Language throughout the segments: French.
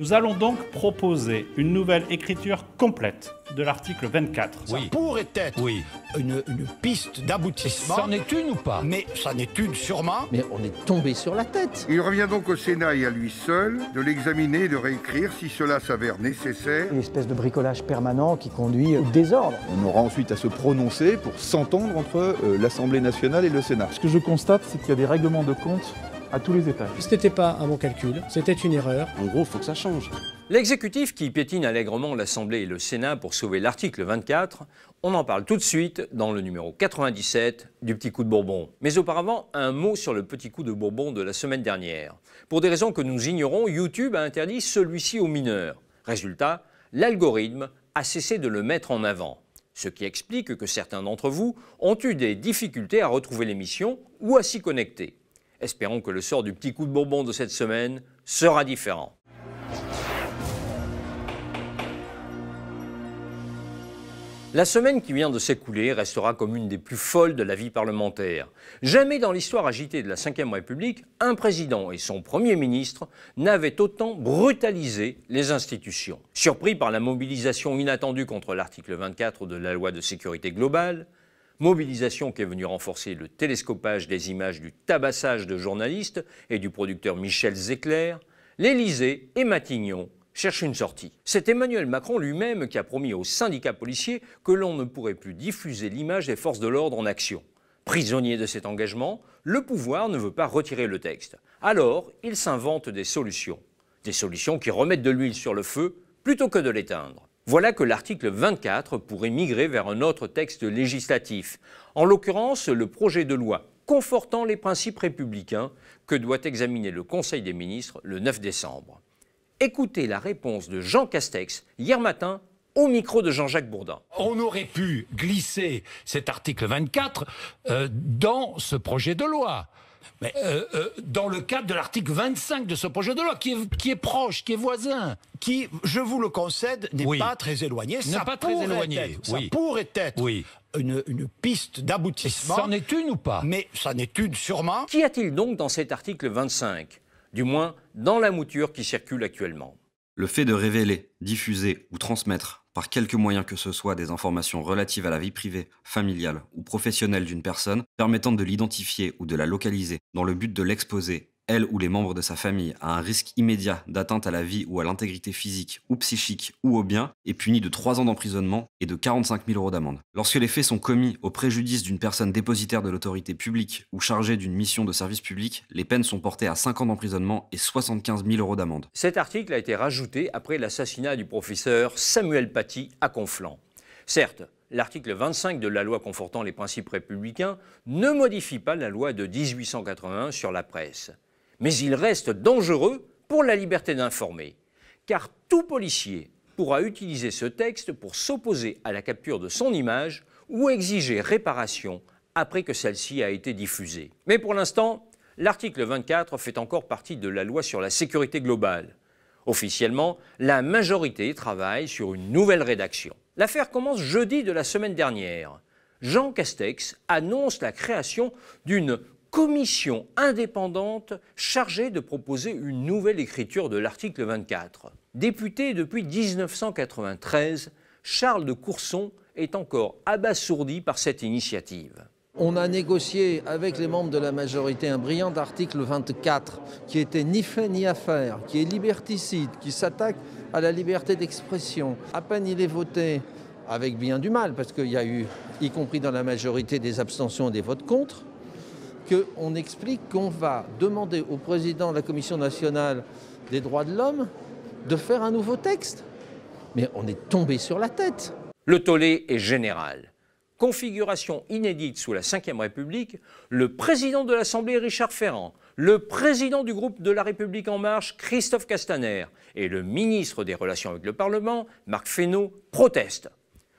Nous allons donc proposer une nouvelle écriture complète de l'article 24. Ça pourrait être une piste d'aboutissement. C'en est une ou pas? Mais ça n'est une sûrement. Mais on est tombé sur la tête. Il revient donc au Sénat et à lui seul de l'examiner et de réécrire si cela s'avère nécessaire. Une espèce de bricolage permanent qui conduit au désordre. On aura ensuite à se prononcer pour s'entendre entre l'Assemblée nationale et le Sénat. Ce que je constate, c'est qu'il y a des règlements de compte à tous les étages. Ce n'était pas un bon calcul, c'était une erreur. En gros, il faut que ça change. L'exécutif qui piétine allègrement l'Assemblée et le Sénat pour sauver l'article 24, on en parle tout de suite dans le numéro 97 du Petit Coup de Bourbon. Mais auparavant, un mot sur le Petit Coup de Bourbon de la semaine dernière. Pour des raisons que nous ignorons, YouTube a interdit celui-ci aux mineurs. Résultat, l'algorithme a cessé de le mettre en avant. Ce qui explique que certains d'entre vous ont eu des difficultés à retrouver l'émission ou à s'y connecter. Espérons que le sort du Petit Coup de Bourbon de cette semaine sera différent. La semaine qui vient de s'écouler restera comme une des plus folles de la vie parlementaire. Jamais dans l'histoire agitée de la Ve République, un président et son Premier ministre n'avaient autant brutalisé les institutions. Surpris par la mobilisation inattendue contre l'article 24 de la loi de sécurité globale, mobilisation qui est venue renforcer le télescopage des images du tabassage de journalistes et du producteur Michel Zecler, l'Élysée et Matignon cherchent une sortie. C'est Emmanuel Macron lui-même qui a promis aux syndicats policiers que l'on ne pourrait plus diffuser l'image des forces de l'ordre en action. Prisonnier de cet engagement, le pouvoir ne veut pas retirer le texte. Alors, il s'invente des solutions. Des solutions qui remettent de l'huile sur le feu plutôt que de l'éteindre. Voilà que l'article 24 pourrait migrer vers un autre texte législatif, en l'occurrence le projet de loi confortant les principes républicains que doit examiner le Conseil des ministres le 9 décembre. Écoutez la réponse de Jean Castex hier matin au micro de Jean-Jacques Bourdin. On aurait pu glisser cet article 24 dans ce projet de loi. Mais dans le cadre de l'article 25 de ce projet de loi, qui est proche, qui est voisin. Qui, je vous le concède, n'est pas très éloigné. Ça pourrait être une piste d'aboutissement. C'en est une ou pas? Mais ça n'est une sûrement. Qu'y a-t-il donc dans cet article 25 ? Du moins, dans la mouture qui circule actuellement. Le fait de révéler, diffuser ou transmettre par quelque moyen que ce soit des informations relatives à la vie privée, familiale ou professionnelle d'une personne, permettant de l'identifier ou de la localiser dans le but de l'exposer, elle ou les membres de sa famille, à un risque immédiat d'atteinte à la vie ou à l'intégrité physique ou psychique ou au bien, est puni de 3 ans d'emprisonnement et de 45 000 € d'amende. Lorsque les faits sont commis au préjudice d'une personne dépositaire de l'autorité publique ou chargée d'une mission de service public, les peines sont portées à 5 ans d'emprisonnement et 75 000 € d'amende. Cet article a été rajouté après l'assassinat du professeur Samuel Paty à Conflans. Certes, l'article 25 de la loi confortant les principes républicains ne modifie pas la loi de 1881 sur la presse. Mais il reste dangereux pour la liberté d'informer, car tout policier pourra utiliser ce texte pour s'opposer à la capture de son image ou exiger réparation après que celle-ci a été diffusée. Mais pour l'instant, l'article 24 fait encore partie de la loi sur la sécurité globale. Officiellement, la majorité travaille sur une nouvelle rédaction. L'affaire commence jeudi de la semaine dernière. Jean Castex annonce la création d'une commission indépendante chargée de proposer une nouvelle écriture de l'article 24. Député depuis 1993, Charles de Courson est encore abasourdi par cette initiative. On a négocié avec les membres de la majorité un brillant article 24 qui était ni fait ni à faire, qui est liberticide, qui s'attaque à la liberté d'expression. À peine il est voté, avec bien du mal, parce qu'il y a eu, y compris dans la majorité, des abstentions et des votes contre, qu'on explique qu'on va demander au président de la Commission nationale des droits de l'homme de faire un nouveau texte. Mais on est tombé sur la tête. Le tollé est général. Configuration inédite sous la Ve République, le président de l'Assemblée Richard Ferrand, le président du groupe de La République En Marche Christophe Castaner et le ministre des Relations avec le Parlement Marc Fesneau protestent.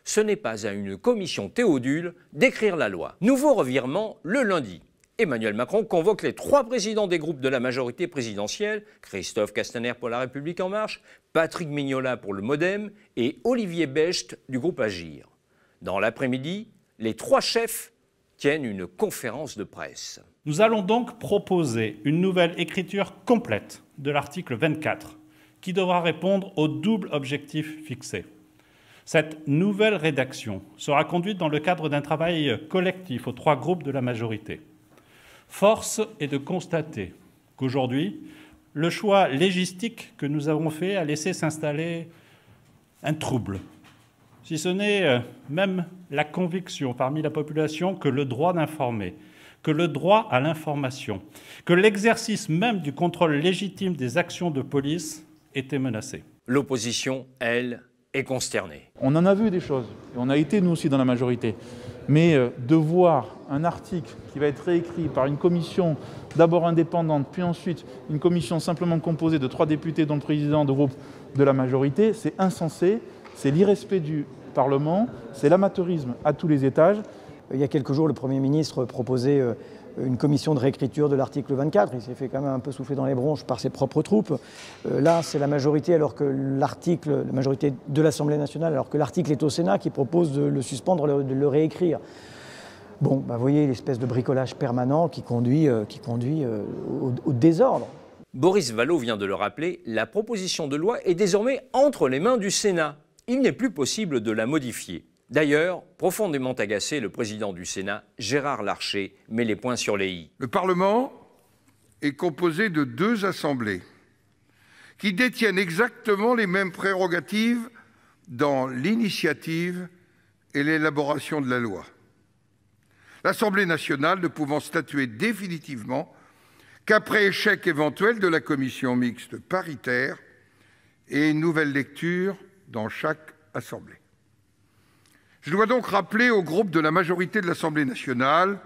Ce n'est pas à une commission Théodule d'écrire la loi. Nouveau revirement le lundi. Emmanuel Macron convoque les 3 présidents des groupes de la majorité présidentielle, Christophe Castaner pour La République En Marche, Patrick Mignola pour le MoDem et Olivier Becht du groupe Agir. Dans l'après-midi, les 3 chefs tiennent une conférence de presse. Nous allons donc proposer une nouvelle écriture complète de l'article 24, qui devra répondre au double objectif fixé. Cette nouvelle rédaction sera conduite dans le cadre d'un travail collectif aux 3 groupes de la majorité. Force est de constater qu'aujourd'hui, le choix légistique que nous avons fait a laissé s'installer un trouble, si ce n'est même la conviction parmi la population que le droit d'informer, que le droit à l'information, que l'exercice même du contrôle légitime des actions de police était menacé. L'opposition, elle, est consternée. On en a vu des choses, et on a été nous aussi dans la majorité. Mais de voir un article qui va être réécrit par une commission d'abord indépendante, puis ensuite une commission simplement composée de 3 députés dont le président de groupe de la majorité, c'est insensé, c'est l'irrespect du Parlement, c'est l'amateurisme à tous les étages. Il y a quelques jours, le Premier ministre proposait une commission de réécriture de l'article 24. Il s'est fait quand même un peu souffler dans les bronches par ses propres troupes. Là, c'est la majorité, la majorité de l'Assemblée nationale, alors que l'article est au Sénat, qui propose de le suspendre, de le réécrire. Bon, vous voyez l'espèce de bricolage permanent qui conduit au désordre. Boris Vallaud vient de le rappeler, la proposition de loi est désormais entre les mains du Sénat. Il n'est plus possible de la modifier. D'ailleurs, profondément agacé, le président du Sénat, Gérard Larcher, met les points sur les i. Le Parlement est composé de 2 assemblées qui détiennent exactement les mêmes prérogatives dans l'initiative et l'élaboration de la loi. L'Assemblée nationale ne pouvant statuer définitivement qu'après échec éventuel de la commission mixte paritaire et une nouvelle lecture dans chaque assemblée. Je dois donc rappeler au groupe de la majorité de l'Assemblée nationale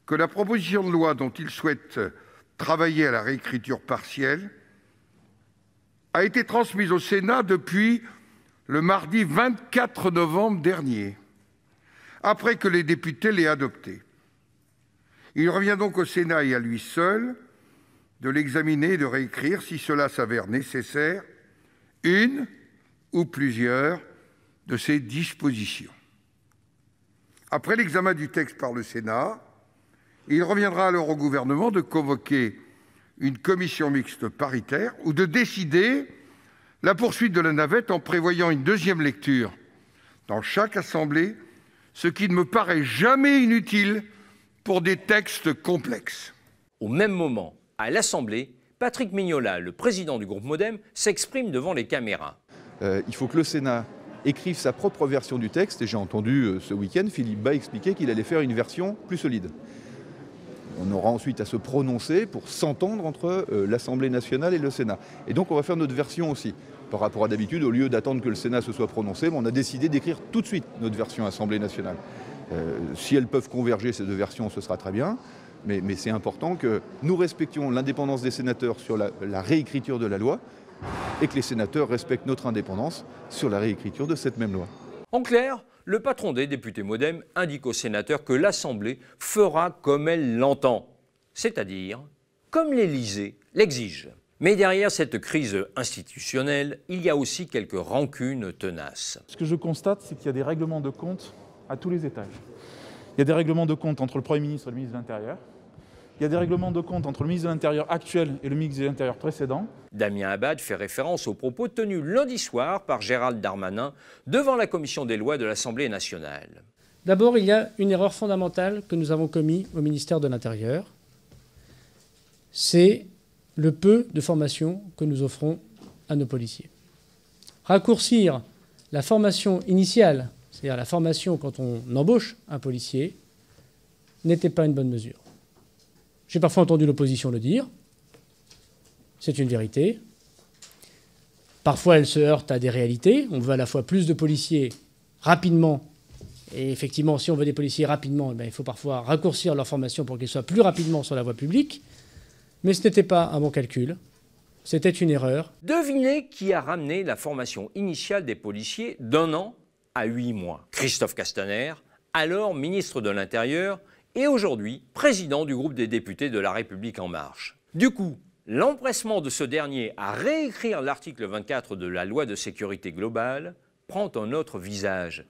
que la proposition de loi dont il souhaite travailler à la réécriture partielle a été transmise au Sénat depuis le mardi 24 novembre dernier, après que les députés l'aient adoptée. Il revient donc au Sénat et à lui seul de l'examiner et de réécrire, si cela s'avère nécessaire, une ou plusieurs de ces dispositions. Après l'examen du texte par le Sénat, il reviendra alors au gouvernement de convoquer une commission mixte paritaire ou de décider la poursuite de la navette en prévoyant une 2e lecture dans chaque assemblée, ce qui ne me paraît jamais inutile pour des textes complexes. Au même moment, à l'Assemblée, Patrick Mignola, le président du groupe MoDem, s'exprime devant les caméras. Il faut que le Sénat écrive sa propre version du texte, et j'ai entendu ce week-end Philippe Bas expliquer qu'il allait faire une version plus solide. On aura ensuite à se prononcer pour s'entendre entre l'Assemblée nationale et le Sénat. Et donc on va faire notre version aussi. Par rapport à d'habitude, au lieu d'attendre que le Sénat se soit prononcé, on a décidé d'écrire tout de suite notre version Assemblée nationale. Si elles peuvent converger, ces 2 versions, ce sera très bien. Mais c'est important que nous respections l'indépendance des sénateurs sur la réécriture de la loi, et que les sénateurs respectent notre indépendance sur la réécriture de cette même loi. En clair, le patron des députés MoDem indique aux sénateurs que l'Assemblée fera comme elle l'entend, c'est-à-dire comme l'Élysée l'exige. Mais derrière cette crise institutionnelle, il y a aussi quelques rancunes tenaces. Ce que je constate, c'est qu'il y a des règlements de compte à tous les étages. Il y a des règlements de compte entre le Premier ministre et le ministre de l'Intérieur. Il y a des règlements de compte entre le ministre de l'Intérieur actuel et le ministre de l'Intérieur précédent. Damien Abad fait référence aux propos tenus lundi soir par Gérald Darmanin devant la commission des lois de l'Assemblée nationale. D'abord, il y a une erreur fondamentale que nous avons commise au ministère de l'Intérieur. C'est le peu de formation que nous offrons à nos policiers. Raccourcir la formation initiale, c'est-à-dire la formation quand on embauche un policier, n'était pas une bonne mesure. J'ai parfois entendu l'opposition le dire. C'est une vérité. Parfois, elle se heurte à des réalités. On veut à la fois plus de policiers rapidement. Et effectivement, si on veut des policiers rapidement, il faut parfois raccourcir leur formation pour qu'ils soient plus rapidement sur la voie publique. Mais ce n'était pas un bon calcul. C'était une erreur. Devinez qui a ramené la formation initiale des policiers d'1 an à 8 mois. Christophe Castaner, alors ministre de l'Intérieur, et aujourd'hui président du groupe des députés de La République En Marche. Du coup, l'empressement de ce dernier à réécrire l'article 24 de la loi de sécurité globale prend un autre visage.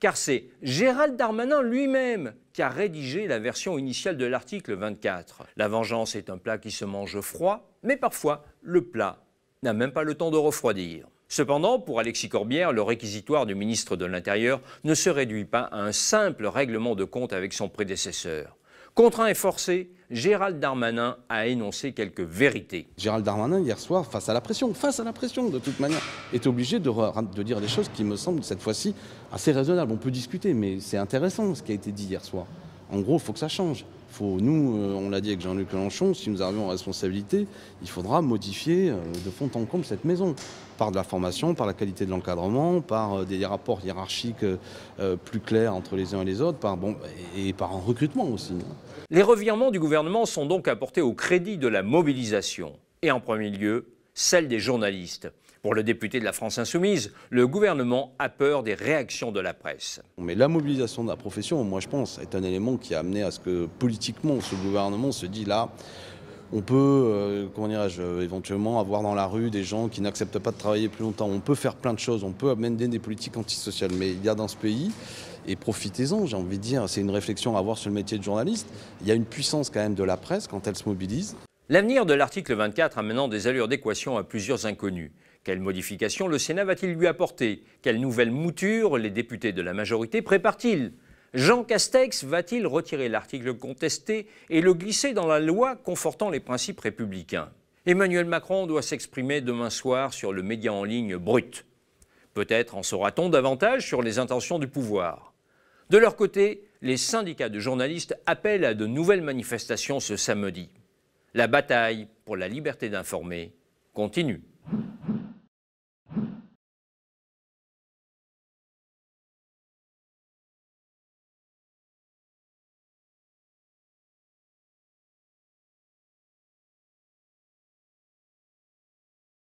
Car c'est Gérald Darmanin lui-même qui a rédigé la version initiale de l'article 24. La vengeance est un plat qui se mange froid, mais parfois le plat n'a même pas le temps de refroidir. Cependant, pour Alexis Corbière, le réquisitoire du ministre de l'Intérieur ne se réduit pas à un simple règlement de compte avec son prédécesseur. Contraint et forcé, Gérald Darmanin a énoncé quelques vérités. Gérald Darmanin, hier soir, face à la pression de toute manière, est obligé de dire des choses qui me semblent cette fois-ci assez raisonnables. On peut discuter, mais c'est intéressant ce qui a été dit hier soir. En gros, il faut que ça change. Nous, on l'a dit avec Jean-Luc Mélenchon, si nous arrivons en responsabilité, il faudra modifier de fond en comble cette maison. Par de la formation, par la qualité de l'encadrement, par des rapports hiérarchiques plus clairs entre les uns et les autres, et par un recrutement aussi. Les revirements du gouvernement sont donc apportés au crédit de la mobilisation, et en premier lieu, celle des journalistes. Pour le député de la France Insoumise, le gouvernement a peur des réactions de la presse. Mais la mobilisation de la profession, moi je pense, est un élément qui a amené à ce que politiquement ce gouvernement se dit là, on peut, éventuellement avoir dans la rue des gens qui n'acceptent pas de travailler plus longtemps. On peut faire plein de choses, on peut amener des politiques antisociales. Mais il y a dans ce pays, et profitez-en, j'ai envie de dire, c'est une réflexion à avoir sur le métier de journaliste, il y a une puissance quand même de la presse quand elle se mobilise. L'avenir de l'article 24 a maintenant des allures d'équation à plusieurs inconnus. Quelles modifications le Sénat va-t-il lui apporter? Quelles nouvelles moutures les députés de la majorité préparent-ils? Jean Castex va-t-il retirer l'article contesté et le glisser dans la loi confortant les principes républicains? Emmanuel Macron doit s'exprimer demain soir sur le média en ligne Brut. Peut-être en saura-t-on davantage sur les intentions du pouvoir. De leur côté, les syndicats de journalistes appellent à de nouvelles manifestations ce samedi. La bataille pour la liberté d'informer continue.